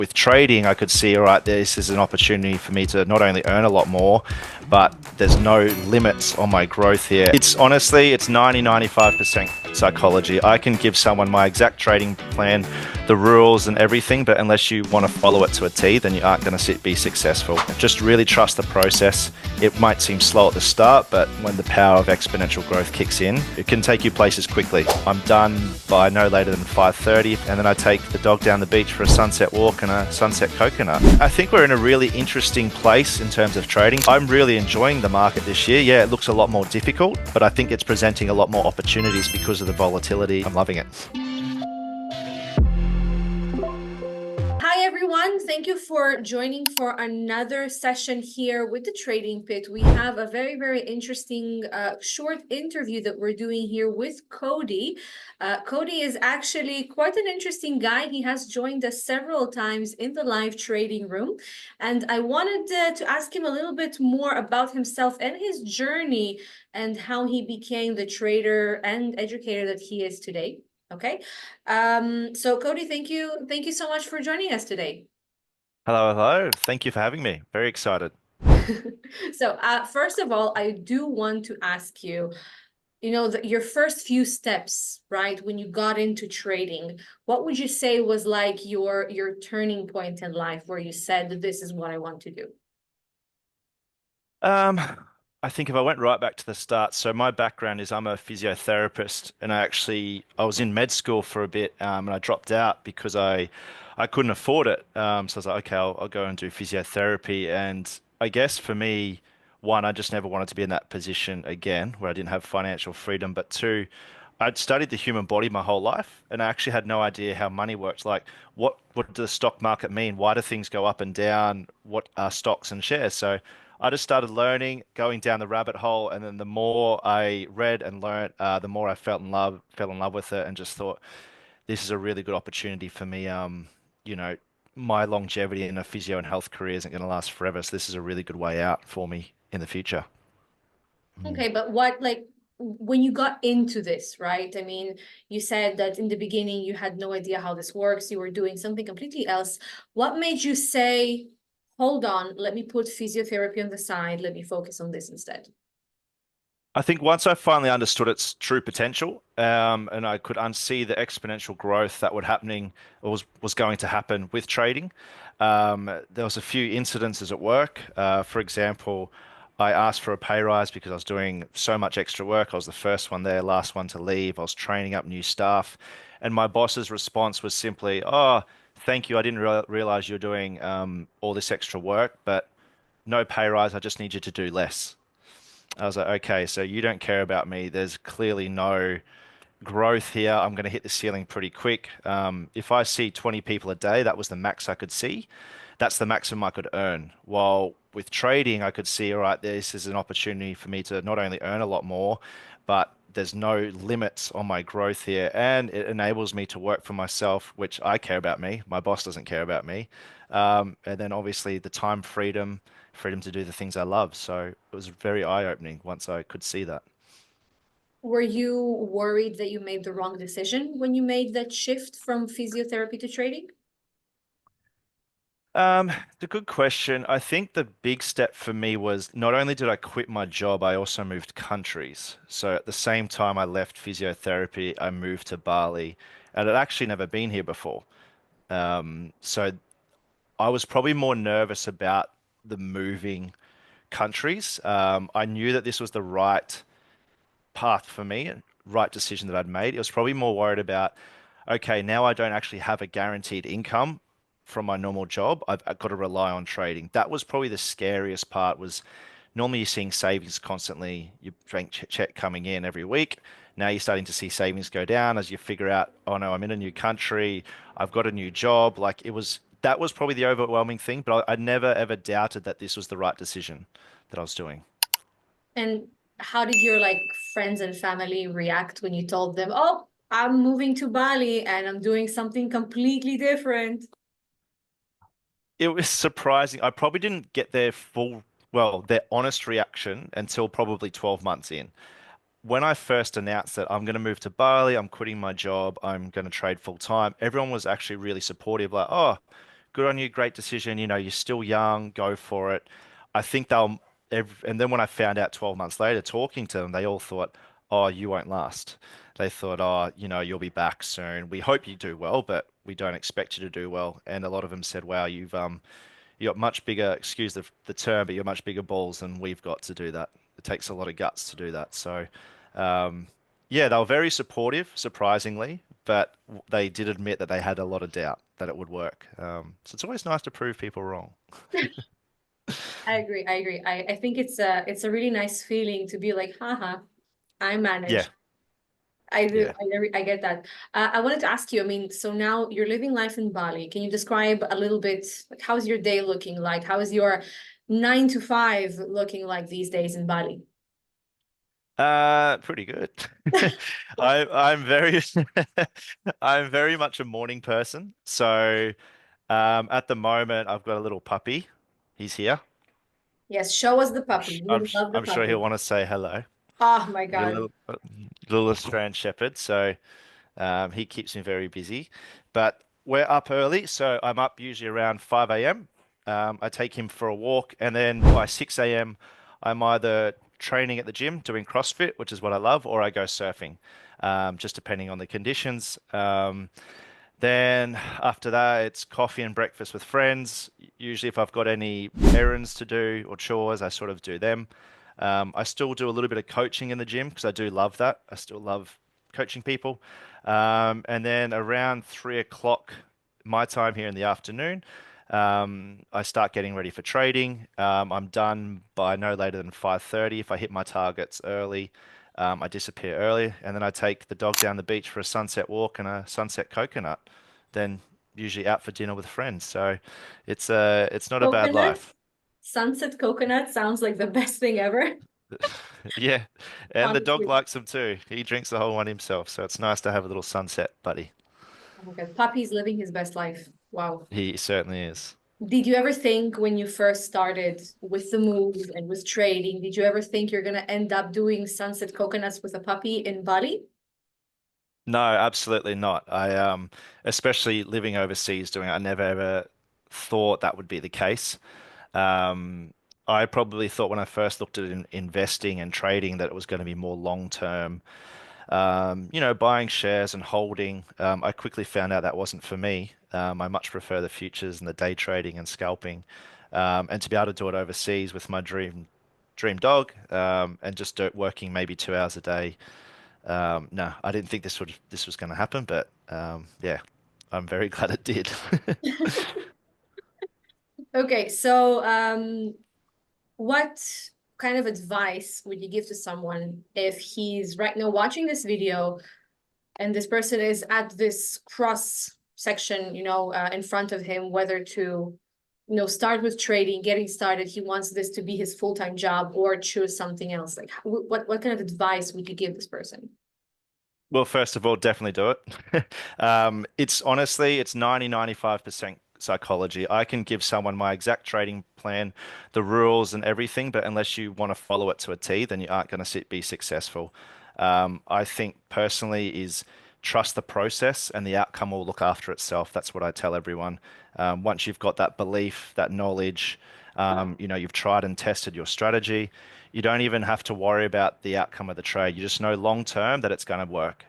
With trading, I could see, all right, this is an opportunity for me to not only earn a lot more, but there's no limits on my growth here. It's honestly, it's 95% psychology. I can give someone my exact trading plan, the rules and everything, but unless you want to follow it to a T, then you aren't going to be successful. Just really trust the process. It might seem slow at the start, but when the power of exponential growth kicks in, it can take you places quickly. I'm done by no later than 5:30, and then I take the dog down the beach for a sunset walk and a sunset coconut. I think we're in a really interesting place in terms of trading. I'm really enjoying the market this year. Yeah, it looks a lot more difficult, but I think it's presenting a lot more opportunities because of the volatility. I'm loving it. Hi everyone, thank you for joining for another session here with the Trading Pit. We have a very interesting short interview that we're doing here with Cody. Cody is actually quite an interesting guy. He has joined us several times in the live trading room, and I wanted to ask him a little bit more about himself and his journey and how he became the trader and educator that he is today. Okay. So Cody, thank you. Thank you so much for joining us today. Hello, hello. Thank you for having me. Very excited. So, first of all, I do want to ask you, your first few steps, right, when you got into trading, what would you say was like your turning point in life where you said that this is what I want to do? Um, I think if I went right back to the start, so my background is I'm a physiotherapist, and I was in med school for a bit, and I dropped out because I couldn't afford it. So I was like, okay, I'll go and do physiotherapy. And I guess for me, one, I just never wanted to be in that position again where I didn't have financial freedom. But two, I'd studied the human body my whole life, and I actually had no idea how money works. Like, what does the stock market mean? Why do things go up and down? What are stocks and shares? So I just started learning, going down the rabbit hole, and then the more I read and learned, the more I fell in love with it, and just thought this is a really good opportunity for me. You know, my longevity in a physio and health career isn't going to last forever, so this is a really good way out for me in the future. Mm. Okay, but what like when you got into this, right? I mean, you said that in the beginning you had no idea how this works, you were doing something completely else. What made you say, hold on, let me put physiotherapy on the side, let me focus on this instead? I think once I finally understood its true potential, and I could unsee the exponential growth that would happening or was going to happen with trading, there was a few incidences at work. For example, I asked for a pay rise because I was doing so much extra work. I was the first one there, last one to leave. I was training up new staff, and my boss's response was simply, "Oh, thank you. I didn't realize you're doing all this extra work, but no pay rise. I just need you to do less." I was like, okay, so you don't care about me. There's clearly no growth here. I'm going to hit the ceiling pretty quick. If I see 20 people a day, that was the max I could see. That's the maximum I could earn. While with trading, I could see, all right, this is an opportunity for me to not only earn a lot more, but there's no limits on my growth here. And it enables me to work for myself, which I care about me. My boss doesn't care about me. And then obviously the time freedom, freedom to do the things I love. So it was very eye-opening once I could see that. Were you worried that you made the wrong decision when you made that shift from physiotherapy to trading? It's a good question. I think the big step for me was not only did I quit my job, I also moved countries. So at the same time I left physiotherapy, I moved to Bali, and I'd actually never been here before. So I was probably more nervous about the moving countries. I knew that this was the right path for me, right decision that I'd made. It was probably more worried about, okay, now I don't actually have a guaranteed income from my normal job. I've got to rely on trading. That was probably the scariest part was normally you're seeing savings constantly, your bank check coming in every week. Now you're starting to see savings go down as you figure out, oh no, I'm in a new country, I've got a new job. Like that was probably the overwhelming thing, but I never ever doubted that this was the right decision that I was doing. And how did your like friends and family react when you told them, "Oh, I'm moving to Bali and I'm doing something completely different"? It was surprising. I probably didn't get their honest reaction until probably 12 months in. When I first announced that I'm going to move to Bali, I'm quitting my job, I'm going to trade full time, everyone was actually really supportive, like, oh, good on you, great decision. You know, you're still young, go for it. I think they'll, and then when I found out 12 months later, talking to them, they all thought, oh, you won't last. They thought, oh, you know, you'll be back soon. We hope you do well, but we don't expect you to do well. And a lot of them said, wow, you got much bigger, excuse the term, but you're much bigger balls than we've got to do that. It takes a lot of guts to do that. So, um, yeah, they were very supportive, surprisingly, but they did admit that they had a lot of doubt that it would work. So it's always nice to prove people wrong. I agree. I agree. I think it's a really nice feeling to be like, haha, I Yeah, managed. I do. yeah. I get that. I wanted to ask you, I mean, so now you're living life in Bali. Can you describe a little bit, like, how's your day looking like? How is your 9 to 5 looking like these days in Bali? Pretty good. I'm very I'm very much a morning person. So at the moment I've got a little puppy. He's here. Yes, show us the puppy. We love the I'm sure he'll puppy. want to say hello. Oh my I got God. a little Australian Shepherd, so he keeps me very busy. But we're up early, so I'm up usually around 5 a.m. I take him for a walk, and then by 6 a.m. I'm either training at the gym doing CrossFit, which is what I love, or I go surfing, just depending on the conditions. Then after that, it's coffee and breakfast with friends. Usually, if I've got any errands to do or chores, I sort of do them. I still do a little bit of coaching in the gym because I do love that. I still love coaching people. And then around 3 o'clock, my time here in the afternoon, I start getting ready for trading. I'm done by no later than 5:30. If I hit my targets early, I disappear early, and then I take the dog down the beach for a sunset walk and a sunset coconut. Then usually out for dinner with friends. So it's not a bad Coconut, life. sunset coconut sounds like the best thing ever. Yeah, and the dog Honestly. likes them too. He drinks the whole one himself, so it's nice to have a little sunset buddy. Oh my God, puppy's living his best life. Wow. He certainly is. Did you ever think when you first started with the move and with trading, did you ever think you're gonna end up doing sunset coconuts with a puppy in Bali? No, absolutely not. Especially living overseas doing it, I never ever thought that would be the case. Um, I probably thought when I first looked at investing and trading that it was going to be more long term. Buying shares and holding. I quickly found out that wasn't for me. I much prefer the futures and the day trading and scalping. And to be able to do it overseas with my dream dog, and just do it working maybe 2 hours a day. No, I didn't think this was going to happen, but yeah, I'm very glad it did. Okay, so what kind of advice would you give to someone if he's right now watching this video and this person is at this cross section, in front of him, whether to, start with trading, getting started, he wants this to be his full-time job or choose something else. Like, what kind of advice would you give this person? Well, first of all, definitely do it. It's honestly, it's 95% psychology. I can give someone my exact trading plan, the rules and everything, but unless you want to follow it to a T, then you aren't going to be successful. I think personally is trust the process and the outcome will look after itself. That's what I tell everyone. Once you've got that belief, that knowledge, you've tried and tested your strategy. You don't even have to worry about the outcome of the trade. You just know long term that it's going to work.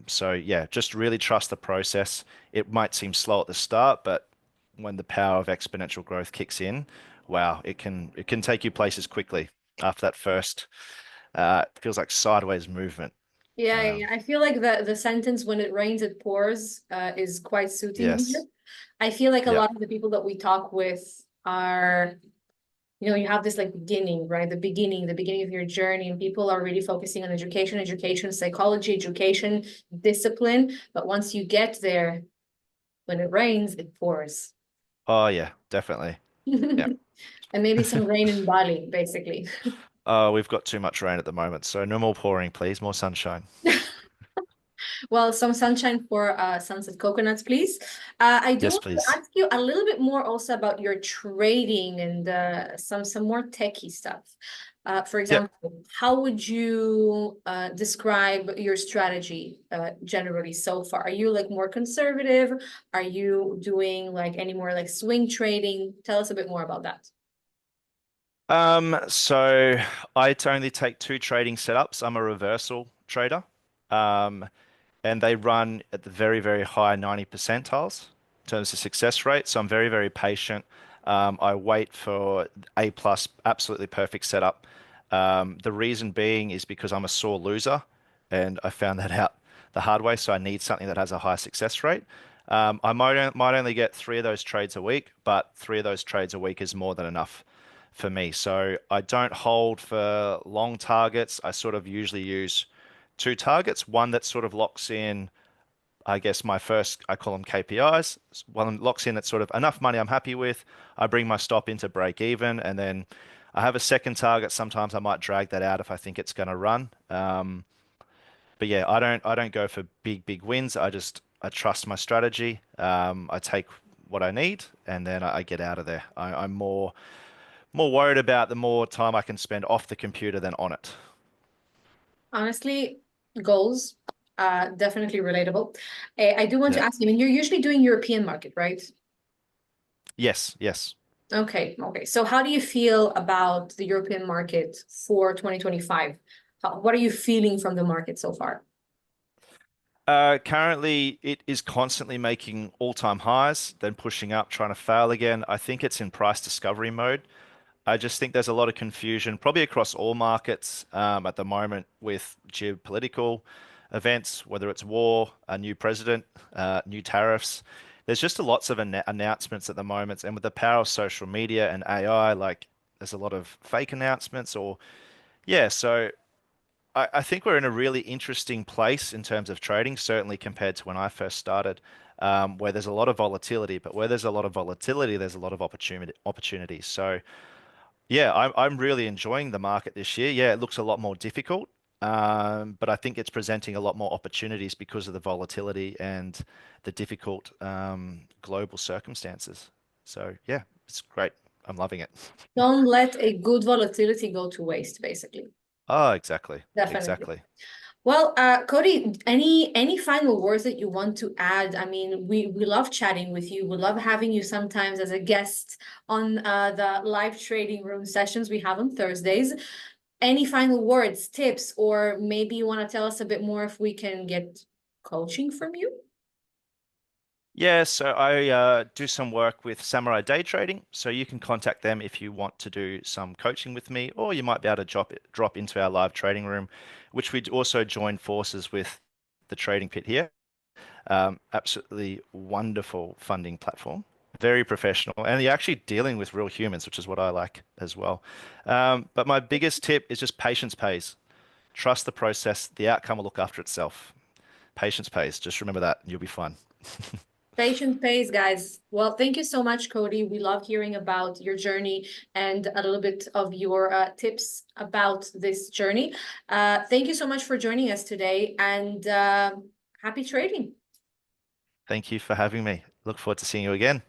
So yeah, just really trust the process. It might seem slow at the start, but when the power of exponential growth kicks in, wow, it can take you places quickly after that first it feels like sideways movement. Yeah, yeah, Um, yeah. I feel like the sentence "when it rains, it pours" is quite suiting here. yes. I feel like a Yeah. lot of the people that we talk with are, you have this like beginning, right? The beginning of your journey, and people are really focusing on education, psychology, education, discipline. But once you get there, when it rains, it pours. Oh yeah, definitely. Yeah. And maybe some rain in Bali, basically. We've got too much rain at the moment, so no more pouring, please. More sunshine. Well, some sunshine for Sunset Coconuts, please. I do Yes, want to please. ask you a little bit more also about your trading and some more techie stuff. For Yep. example, how would you describe your strategy generally so far? Are you like more conservative? Are you doing like any more like swing trading? Tell us a bit more about that. So I only take two trading setups. I'm a reversal trader. Um, and they run at the very, very high 90 percentiles in terms of success rate. So I'm very, very patient. I wait for A plus, absolutely perfect setup. The reason being is because I'm a sore loser, and I found that out the hard way. So I need something that has a high success rate. I might only get three of those trades a week, but three of those trades a week is more than enough for me. So I don't hold for long targets. I sort of usually use two targets, one that sort of locks in, I guess, my first, I call them KPIs. One locks in at sort of enough money I'm happy with. I bring my stop into break even, and then I have a second target. Sometimes I might drag that out if I think it's going to run. But yeah, I don't go for big wins. I trust my strategy. I take what I need, and then I get out of there. I'm more worried about the more time I can spend off the computer than on it. Honestly, goals, definitely relatable. I do want to Yeah. ask you, I mean, you're usually doing European market, right? Yes, yes. Okay. So how do you feel about the European market for 2025? What are you feeling from the market so far? Currently, it is constantly making all-time highs, then pushing up, trying to fail again. I think it's in price discovery mode. I just think there's a lot of confusion, probably across all markets at the moment with geopolitical events, whether it's war, a new president, new tariffs. There's just lots of announcements at the moment, and with the power of social media and AI, like there's a lot of fake announcements or yeah. So I think we're in a really interesting place in terms of trading, certainly compared to when I first started, where there's a lot of volatility, but where there's a lot of volatility, there's a lot of opportunities. So yeah, I'm really enjoying the market this year. Yeah, it looks a lot more difficult, but I think it's presenting a lot more opportunities because of the volatility and the difficult global circumstances. So yeah, it's great. I'm loving it. Don't let a good volatility go to waste, basically. Oh, exactly. Definitely. Exactly. Well, Cody, any final words that you want to add? I mean, we love chatting with you. We love having you sometimes as a guest on the live trading room sessions we have on Thursdays. Any final words, tips, or maybe you want to tell us a bit more if we can get coaching from you? Yeah, so I do some work with Samurai Day Trading. So you can contact them if you want to do some coaching with me, or you might be able to drop into our live trading room, which we also join forces with the Trading Pit here. Absolutely wonderful funding platform, very professional, and you're actually dealing with real humans, which is what I like as well. But my biggest tip is just patience pays. Trust the process. The outcome will look after itself. Patience pays. Just remember that, and you'll be fine. Patience pays, guys. Well, thank you so much, Cody. We love hearing about your journey and a little bit of your tips about this journey. Thank you so much for joining us today and happy trading. Thank you for having me. Look forward to seeing you again.